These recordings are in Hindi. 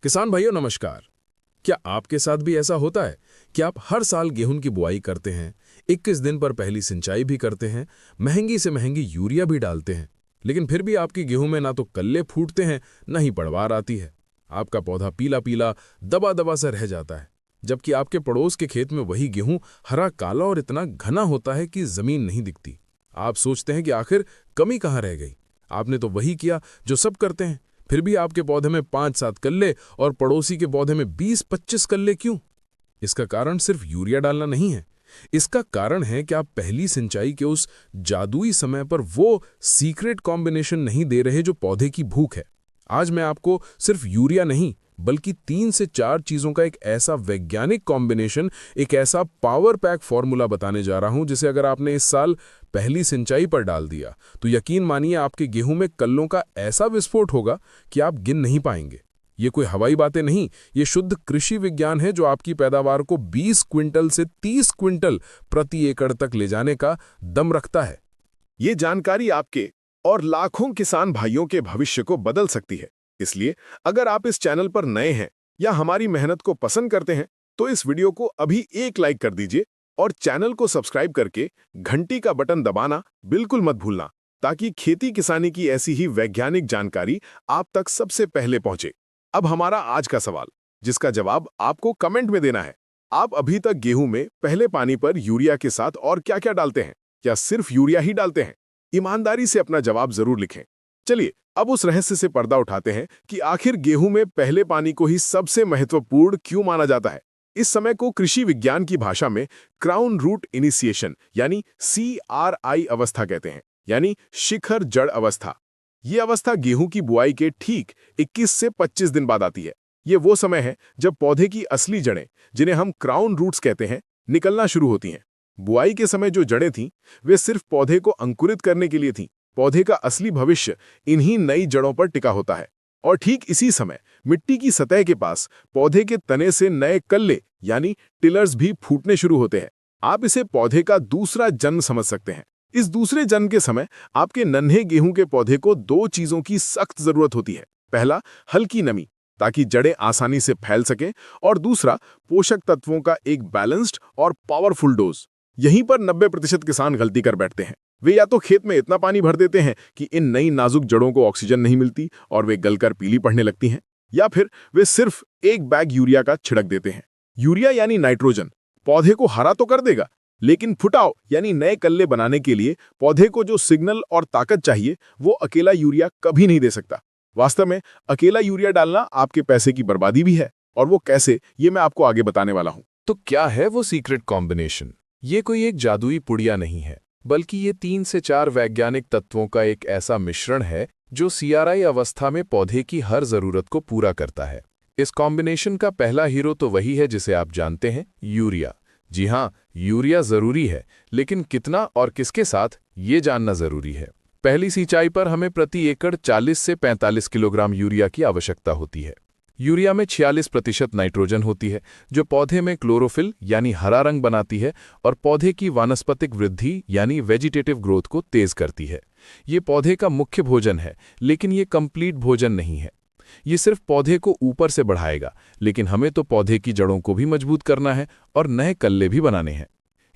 किसान भाइयों नमस्कार। क्या आपके साथ भी ऐसा होता है कि आप हर साल गेहूं की बुआई करते हैं, 21 दिन पर पहली सिंचाई भी करते हैं, महंगी से महंगी यूरिया भी डालते हैं, लेकिन फिर भी आपकी गेहूं में ना तो कल्ले फूटते हैं, ना ही पड़वार आती है। आपका पौधा पीला पीला दबा दबा सा रह जाता है, जबकि आपके पड़ोस के खेत में वही गेहूं हरा काला और इतना घना होता है कि जमीन नहीं दिखती। आप सोचते हैं कि आखिर कमी कहाँ रह गई। आपने तो वही किया जो सब करते हैं, फिर भी आपके पौधे में 5-7 कल्ले और पड़ोसी के पौधे में 20-25 कल्ले क्यों? इसका कारण सिर्फ यूरिया डालना नहीं है। इसका कारण है कि आप पहली सिंचाई के उस जादुई समय पर वो सीक्रेट कॉम्बिनेशन नहीं दे रहे जो पौधे की भूख है। आज मैं आपको सिर्फ यूरिया नहीं बल्कि 3 से 4 चीजों का एक ऐसा वैज्ञानिक कॉम्बिनेशन, एक ऐसा पावर पैक फॉर्मूला बताने जा रहा हूं जिसे अगर आपने इस साल पहली सिंचाई पर डाल दिया तो यकीन मानिए आपके गेहूं में कल्लों का ऐसा विस्फोट होगा कि आप गिन नहीं पाएंगे। ये कोई हवाई बातें नहीं, ये शुद्ध कृषि विज्ञान है जो आपकी पैदावार को 20 क्विंटल से 30 क्विंटल प्रति एकड़ तक ले जाने का दम रखता है। ये जानकारी आपके और लाखों किसान भाइयों के भविष्य को बदल सकती है। इसलिए अगर आप इस चैनल पर नए हैं या हमारी मेहनत को पसंद करते हैं तो इस वीडियो को अभी एक लाइक कर दीजिए और चैनल को सब्सक्राइब करके घंटी का बटन दबाना बिल्कुल मत भूलना, ताकि खेती किसानी की ऐसी ही वैज्ञानिक जानकारी आप तक सबसे पहले पहुंचे। अब हमारा आज का सवाल, जिसका जवाब आपको कमेंट में देना है। आप अभी तक गेहूं में पहले पानी पर यूरिया के साथ और क्या-क्या डालते हैं, या सिर्फ यूरिया ही डालते हैं? ईमानदारी से अपना जवाब जरूर लिखें। चलिए अब उस रहस्य से पर्दा उठाते हैं कि आखिर गेहूं में पहले पानी को ही सबसे महत्वपूर्ण क्यों माना जाता है। इस समय को कृषि विज्ञान की भाषा में क्राउन रूट इनिशिएशन यानी CRI अवस्था कहते हैं, यानी शिखर जड़ अवस्था। ये अवस्था गेहूं की बुआई के ठीक 21 से 25 दिन बाद आती है। ये वो समय है जब पौधे की असली जड़ें, जिन्हें हम क्राउन रूट्स कहते हैं, निकलना शुरू होती हैं। बुआई के समय जो जड़ें थीं, वे सिर्फ पौधे को अंकुरित करने के लिए थीं। पौधे का असली भविष्य इन्हीं नई जड़ों पर टिका होता है। और ठीक इसी समय मिट्टी की सतह के पास पौधे के तने से नए कल्ले यानी टिलर्स भी फूटने शुरू होते हैं। आप इसे पौधे का दूसरा जन्म समझ सकते हैं। इस दूसरे जन्म के समय आपके नन्हे गेहूं के पौधे को 2 चीजों की सख्त जरूरत होती है। पहला, हल्की नमी ताकि जड़ें आसानी से फैल सकें, और दूसरा, पोषक तत्वों का एक बैलेंस्ड और पावरफुल डोज। यहीं पर 90% किसान गलती कर बैठते हैं। वे या तो खेत में इतना पानी भर देते हैं कि इन नई नाजुक जड़ों को ऑक्सीजन नहीं मिलती और वे गलकर पीली पड़ने लगती हैं, या फिर वे सिर्फ एक बैग यूरिया का छिड़क देते हैं। यूरिया यानी नाइट्रोजन पौधे को हरा तो कर देगा, लेकिन फुटाव यानी नए कल्ले बनाने के लिए पौधे को जो सिग्नल और ताकत चाहिए वो अकेला यूरिया कभी नहीं दे सकता। वास्तव में अकेला यूरिया डालना आपके पैसे की बर्बादी भी है, और वो कैसे, ये मैं आपको आगे बताने वाला हूं। तो क्या है वो सीक्रेट कॉम्बिनेशन? ये कोई एक जादुई पुड़िया नहीं है, बल्कि ये 3 से 4 वैज्ञानिक तत्वों का एक ऐसा मिश्रण है जो CRI अवस्था में पौधे की हर जरूरत को पूरा करता है। इस कॉम्बिनेशन का पहला हीरो तो वही है जिसे आप जानते हैं, यूरिया। जी हाँ, यूरिया जरूरी है, लेकिन कितना और किसके साथ, ये जानना जरूरी है। पहली सिंचाई पर हमें प्रति एकड़ 40 से 45 किलोग्राम यूरिया की आवश्यकता होती है। यूरिया में 46% नाइट्रोजन होती है, जो पौधे में क्लोरोफिल यानी हरा रंग बनाती है और पौधे की वानस्पतिक वृद्धि यानी वेजिटेटिव ग्रोथ को तेज करती है। ये पौधे का मुख्य भोजन है, लेकिन ये कंप्लीट भोजन नहीं है। ये सिर्फ पौधे को ऊपर से बढ़ाएगा, लेकिन हमें तो पौधे की जड़ों को भी मजबूत करना है और नए कल्ले भी बनाने हैं।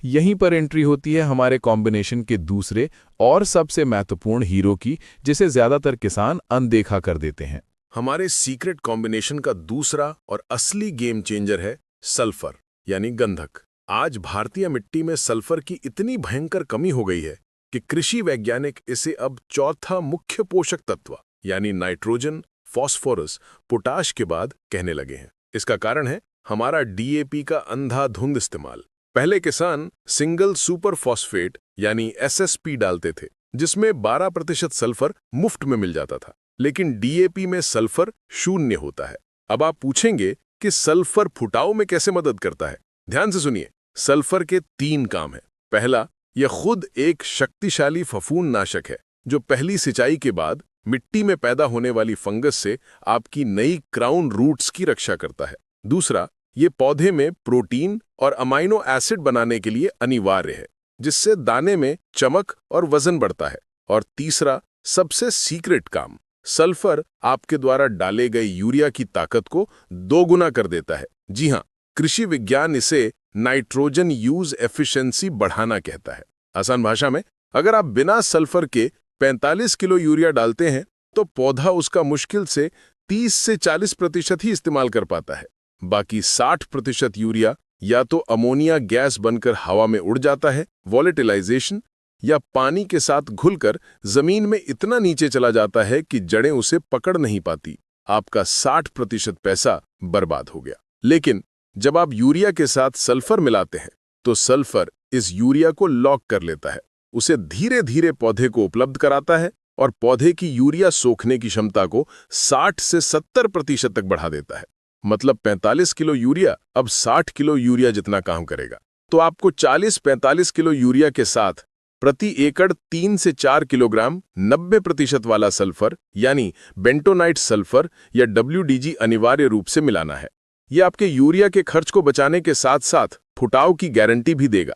यहीं पर एंट्री होती है हमारे कॉम्बिनेशन के दूसरे और सबसे महत्वपूर्ण हीरो की, जिसे ज्यादातर किसान अनदेखा कर देते हैं। हमारे सीक्रेट कॉम्बिनेशन का दूसरा और असली गेम चेंजर है सल्फर यानी गंधक। आज भारतीय मिट्टी में सल्फर की इतनी भयंकर कमी हो गई है कि कृषि वैज्ञानिक इसे अब चौथा मुख्य पोषक तत्व यानी नाइट्रोजन, फास्फोरस, पोटाश के बाद कहने लगे हैं। इसका कारण है हमारा DAP का अंधाधुंध इस्तेमाल। पहले किसान सिंगल सुपर फॉस्फेट यानी SSP डालते थे, जिसमें 12% सल्फर मुफ्त में मिल जाता था, लेकिन DAP में सल्फर 0 होता है। अब आप पूछेंगे कि सल्फर फुटाव में कैसे मदद करता है। ध्यान से सुनिए, सल्फर के 3 काम हैं। पहला, यह खुद एक शक्तिशाली फफूंद नाशक है जो पहली सिंचाई के बाद मिट्टी में पैदा होने वाली फंगस से आपकी नई क्राउन रूट्स की रक्षा करता है। दूसरा, ये पौधे में प्रोटीन और अमाइनो एसिड बनाने के लिए अनिवार्य है, जिससे दाने में चमक और वजन बढ़ता है। और तीसरा, सबसे सीक्रेट काम, सल्फर आपके द्वारा डाले गए यूरिया की ताकत को दोगुना कर देता है। जी हाँ, कृषि विज्ञान इसे नाइट्रोजन यूज एफिशिएंसी बढ़ाना कहता है। आसान भाषा में, अगर आप बिना सल्फर के 45 किलो यूरिया डालते हैं तो पौधा उसका मुश्किल से 30 से 40% ही इस्तेमाल कर पाता है। बाकी 60% यूरिया या तो अमोनिया गैस बनकर हवा में उड़ जाता है, वॉलेटिलाइजेशन, या पानी के साथ घुलकर जमीन में इतना नीचे चला जाता है कि जड़ें उसे पकड़ नहीं पाती। आपका 60% पैसा बर्बाद हो गया। लेकिन जब आप यूरिया के साथ सल्फर मिलाते हैं तो सल्फर इस यूरिया को लॉक कर लेता है, उसे धीरे धीरे पौधे को उपलब्ध कराता है और पौधे की यूरिया सोखने की क्षमता को 60 से 70% तक बढ़ा देता है। मतलब 45 किलो यूरिया अब 60 किलो यूरिया जितना काम करेगा। तो आपको 40-45 किलो यूरिया के साथ प्रति एकड़ 3 से 4 किलोग्राम 90% वाला सल्फर यानी बेंटोनाइट सल्फर या WDG अनिवार्य रूप से मिलाना है। यह आपके यूरिया के खर्च को बचाने के साथ साथ फुटाव की गारंटी भी देगा।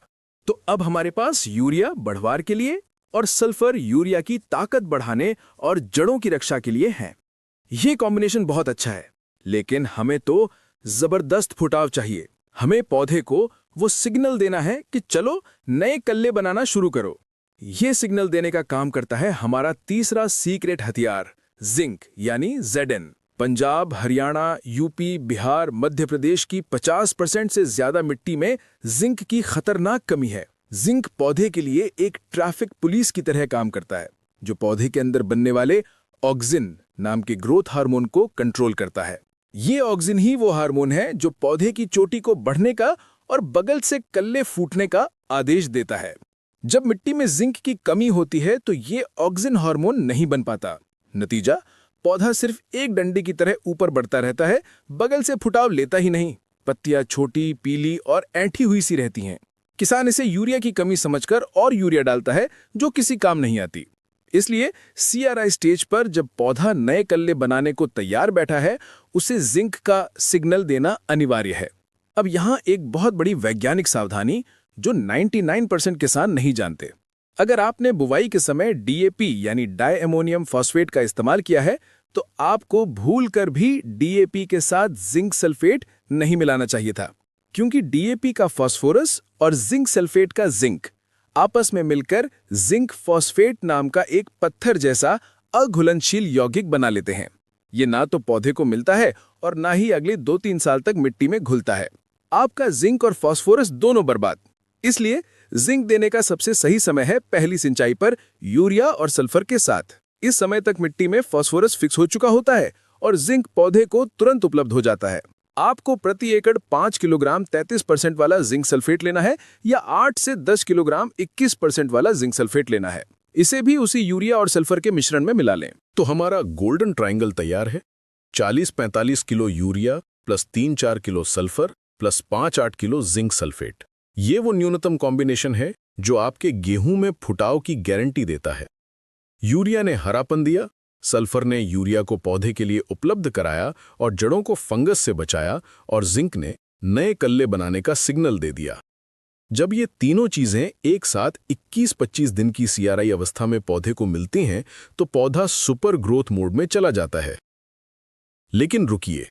तो अब हमारे पास यूरिया बढ़वार के लिए और सल्फर यूरिया की ताकत बढ़ाने और जड़ों की रक्षा के लिए है। ये कॉम्बिनेशन बहुत अच्छा है, लेकिन हमें तो जबरदस्त फुटाव चाहिए। हमें पौधे को वो सिग्नल देना है कि चलो नए कल्ले बनाना शुरू करो। ये सिग्नल देने का काम करता है हमारा तीसरा सीक्रेट हथियार, जिंक यानी ZN। पंजाब, हरियाणा, यूपी, बिहार, मध्य प्रदेश की 50% से ज्यादा मिट्टी में जिंक की खतरनाक कमी है। जिंक पौधे के लिए एक ट्रैफिक पुलिस की तरह काम करता है, जो पौधे के अंदर बनने वाले ऑक्सिन नाम के ग्रोथ हार्मोन को कंट्रोल करता है। ये ऑक्सिन ही वो हार्मोन है जो पौधे की चोटी को बढ़ने का और बगल से कल्ले फूटने का आदेश देता है। जब मिट्टी में जिंक की कमी होती है तो ये ऑक्सिन हार्मोन नहीं बन पाता। नतीजा, पौधा सिर्फ एक डंडे की तरह ऊपर बढ़ता रहता है, बगल से फुटाव लेता ही नहीं। पत्तियां छोटी, पीली और ऐंठी हुई सी रहती हैं। किसान इसे यूरिया की कमी समझकर और यूरिया डालता है, जो किसी काम नहीं आती। इसलिए CRI स्टेज पर जब पौधा नए कल्ले बनाने को तैयार बैठा है, उसे जिंक का सिग्नल देना अनिवार्य है। अब यहाँ एक बहुत बड़ी वैज्ञानिक सावधानी जो 99% किसान नहीं जानते। अगर आपने बुवाई के समय DAP यानी डाई अमोनियम फॉस्फेट का इस्तेमाल किया है तो आपको भूलकर भी DAP के साथ जिंक सल्फेट नहीं मिलाना चाहिए था, क्योंकि DAP का फास्फोरस और जिंक सल्फेट का जिंक आपस में मिलकर जिंक फॉस्फेट नाम का एक पत्थर जैसा अघुलनशील यौगिक बना लेते हैं। ये ना तो पौधे को मिलता है और ना ही अगले 2-3 साल तक मिट्टी में घुलता है। आपका जिंक और फास्फोरस दोनों बर्बाद। इसलिए जिंक देने का सबसे सही समय है पहली सिंचाई पर यूरिया और सल्फर के साथ। इस समय तक मिट्टी में फास्फोरस फिक्स हो चुका होता है और जिंक पौधे को तुरंत उपलब्ध हो जाता है। आपको प्रति एकड़ 5 किलोग्राम 33% वाला जिंक सल्फेट लेना है या 8 से 10 किलोग्राम 21% वाला जिंक सल्फेट लेना है। इसे भी उसी यूरिया और सल्फर के मिश्रण में मिला लें। तो हमारा गोल्डन ट्रायंगल तैयार है। 40-45 kilo urea plus 3-4 kilo sulphur plus 5-8 kilo zinc sulphate. ये वो न्यूनतम कॉम्बिनेशन है जो आपके गेहूं में फुटाव की गारंटी देता है। यूरिया ने हरापन दिया, सल्फर ने यूरिया को पौधे के लिए उपलब्ध कराया और जड़ों को फंगस से बचाया, और जिंक ने नए कल्ले बनाने का सिग्नल दे दिया। जब ये तीनों चीजें एक साथ 21-25 दिन की CRI अवस्था में पौधे को मिलती हैं तो पौधा सुपर ग्रोथ मोड में चला जाता है। लेकिन रुकिए,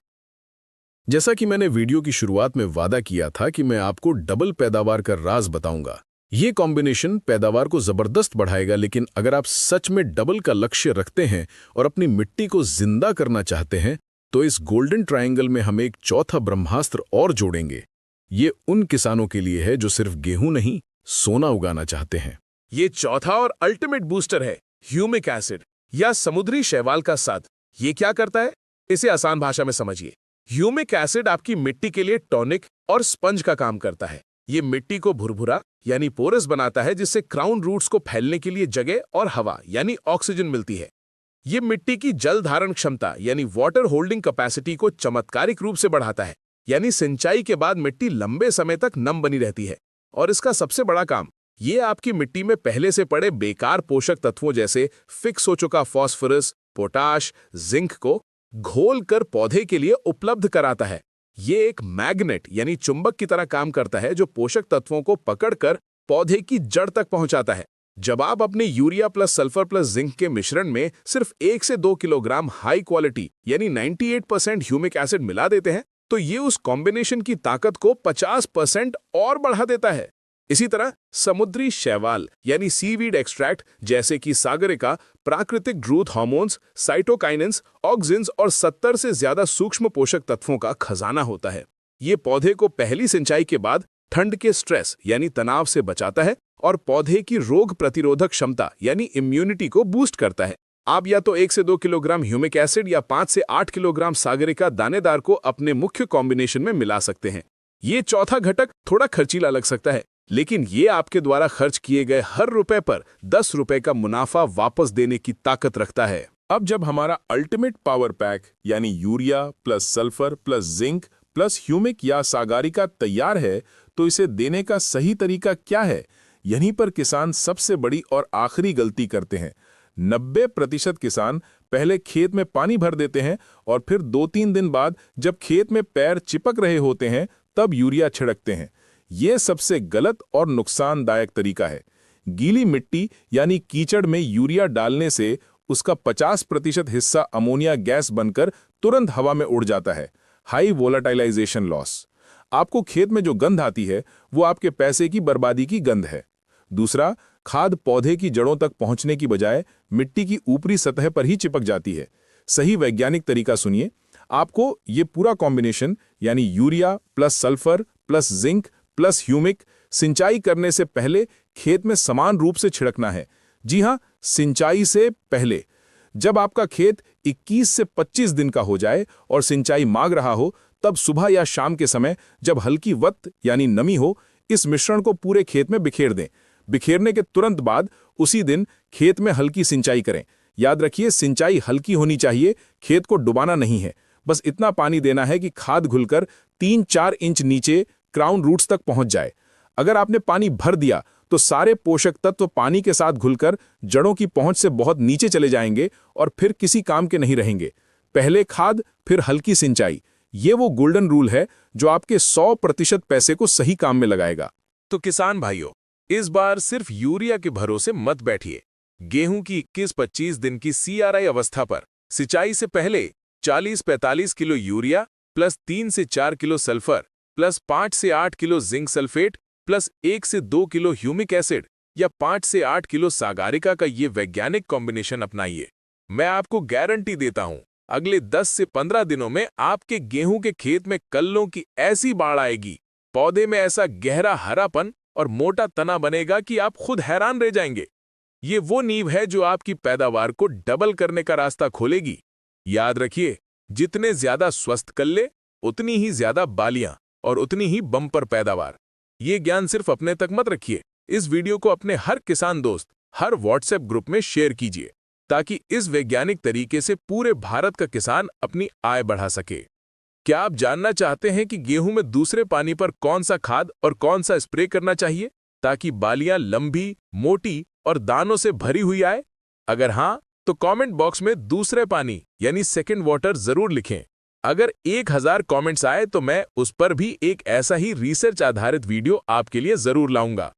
जैसा कि मैंने वीडियो की शुरुआत में वादा किया था कि मैं आपको डबल पैदावार का राज बताऊंगा। ये कॉम्बिनेशन पैदावार को जबरदस्त बढ़ाएगा, लेकिन अगर आप सच में डबल का लक्ष्य रखते हैं और अपनी मिट्टी को जिंदा करना चाहते हैं तो इस गोल्डन ट्रायंगल में हम एक चौथा ब्रह्मास्त्र और जोड़ेंगे। ये उन किसानों के लिए है जो सिर्फ गेहूं नहीं, सोना उगाना चाहते हैं। ये चौथा और अल्टीमेट बूस्टर है ह्यूमिक एसिड या समुद्री शैवाल का साथ। ये क्या करता है, इसे आसान भाषा में समझिए। ह्यूमिक एसिड आपकी मिट्टी के लिए टॉनिक और स्पंज का काम करता है। ये मिट्टी को भुरभुरा यानी पोरस बनाता है, जिससे क्राउन रूट्स को फैलने के लिए जगह और हवा यानी ऑक्सीजन मिलती है। ये मिट्टी की जल धारण क्षमता यानी वाटर होल्डिंग कैपेसिटी को चमत्कारिक रूप से बढ़ाता है, यानी सिंचाई के बाद मिट्टी लंबे समय तक नम बनी रहती है। और इसका सबसे बड़ा काम, ये आपकी मिट्टी में पहले से पड़े बेकार पोषक तत्वों जैसे फिक्स हो चुका फास्फोरस, पोटाश, जिंक को घोल कर पौधे के लिए उपलब्ध कराता है। ये एक मैग्नेट यानी चुंबक की तरह काम करता है, जो पोषक तत्वों को पकड़कर पौधे की जड़ तक पहुंचाता है। जब आप अपने urea plus sulphur plus zinc के मिश्रण में सिर्फ 1 से 2 किलोग्राम हाई क्वालिटी यानी 98% ह्यूमिक एसिड मिला देते हैं, तो ये उस कॉम्बिनेशन की ताकत को 50% और बढ़ा देता है। इसी तरह समुद्री शैवाल यानी सीवीड एक्सट्रैक्ट जैसे कि सागरिका प्राकृतिक ग्रोथ हार्मोन्स, साइटोकाइनेंस, ऑक्सिन्स और 70 से ज्यादा सूक्ष्म पोषक तत्वों का खजाना होता है। ये पौधे को पहली सिंचाई के बाद ठंड के स्ट्रेस यानी तनाव से बचाता है और पौधे की रोग प्रतिरोधक क्षमता यानी इम्यूनिटी को बूस्ट करता है। आप या तो 1 से 2 किलोग्राम ह्यूमिक एसिड या 5 से 8 किलोग्राम सागरिका दानेदार को अपने मुख्य कॉम्बिनेशन में मिला सकते हैं। ये चौथा घटक थोड़ा खर्चीला लग सकता है, लेकिन ये आपके द्वारा खर्च किए गए हर रुपए पर 10 रुपए का मुनाफा वापस देने की ताकत रखता है। अब जब हमारा अल्टीमेट पावर पैक यानी urea plus sulphur plus zinc plus humic या सागारिका तैयार है, तो इसे देने का सही तरीका क्या है? यहीं पर किसान सबसे बड़ी और आखिरी गलती करते हैं। 90% किसान पहले खेत में पानी भर देते हैं और फिर 2-3 दिन बाद जब खेत में पैर चिपक रहे होते हैं तब यूरिया छिड़कते हैं। यह सबसे गलत और नुकसानदायक तरीका है। गीली मिट्टी यानी कीचड़ में यूरिया डालने से उसका 50% हिस्सा अमोनिया गैस बनकर तुरंत हवा में उड़ जाता है। High volatilization loss. आपको खेत में जो गंध आती है वो आपके पैसे की बर्बादी की गंध है। दूसरा, खाद पौधे की जड़ों तक पहुंचने की बजाय मिट्टी की ऊपरी सतह पर ही चिपक जाती है। सही वैज्ञानिक तरीका सुनिए। आपको ये पूरा कॉम्बिनेशन यानी urea plus sulphur plus zinc plus humic सिंचाई करने से पहले खेत में समान रूप से छिड़कना है। जी हां, सिंचाई से पहले। जब आपका खेत 21 से 25 दिन का हो जाए और सिंचाई मांग रहा हो, तब सुबह या शाम के समय जब हल्की वत्त यानी नमी हो, इस मिश्रण को पूरे खेत में बिखेर दें। बिखेरने के तुरंत बाद उसी दिन खेत में हल्की सिंचाई करें। याद रखिए, सिंचाई हल्की होनी चाहिए, खेत को डुबाना नहीं है। बस इतना पानी देना है कि खाद घुलकर 3-4 इंच नीचे क्राउन रूट्स तक पहुंच जाए। अगर आपने पानी भर दिया तो सारे पोषक तत्व पानी के साथ घुलकर जड़ों की पहुंच से बहुत नीचे चले जाएंगे और फिर किसी काम के नहीं रहेंगे। पहले खाद फिर हल्की सिंचाई, ये वो गोल्डन रूल है जो आपके 100% पैसे को सही काम में लगाएगा। तो किसान भाइयों, इस बार सिर्फ यूरिया के भरोसे मत बैठिए। गेहूं की 21-25 दिन की CRI अवस्था पर सिंचाई से पहले 40-45 किलो यूरिया प्लस 3 से 4 किलो सल्फर प्लस 5 से 8 किलो जिंक सल्फेट प्लस 1 से 2 किलो ह्यूमिक एसिड या 5 से 8 किलो सागारिका का ये वैज्ञानिक कॉम्बिनेशन अपनाइए। मैं आपको गारंटी देता हूं, अगले 10 से 15 दिनों में आपके गेहूं के खेत में कल्लों की ऐसी बाढ़ आएगी, पौधे में ऐसा गहरा हरापन और मोटा तना बनेगा कि आप खुद हैरान रह जाएंगे। ये वो नींव है जो आपकी पैदावार को डबल करने का रास्ता खोलेगी। याद रखिए, जितने ज्यादा स्वस्थ कल्ले, उतनी ही ज्यादा बालियां और उतनी ही बम्पर पैदावार। ये ज्ञान सिर्फ अपने तक मत रखिए, इस वीडियो को अपने हर किसान दोस्त, हर व्हाट्सएप ग्रुप में शेयर कीजिए, ताकि इस वैज्ञानिक तरीके से पूरे भारत का किसान अपनी आय बढ़ा सके। क्या आप जानना चाहते हैं कि गेहूं में दूसरे पानी पर कौन सा खाद और कौन सा स्प्रे करना चाहिए ताकि बालियां लंबी, मोटी और दानों से भरी हुई आए? अगर हां, तो कमेंट बॉक्स में दूसरे पानी यानी सेकंड वाटर जरूर लिखें। अगर 1000 कमेंट्स आए तो मैं उस पर भी एक ऐसा ही रिसर्च आधारित वीडियो आपके लिए जरूर लाऊंगा।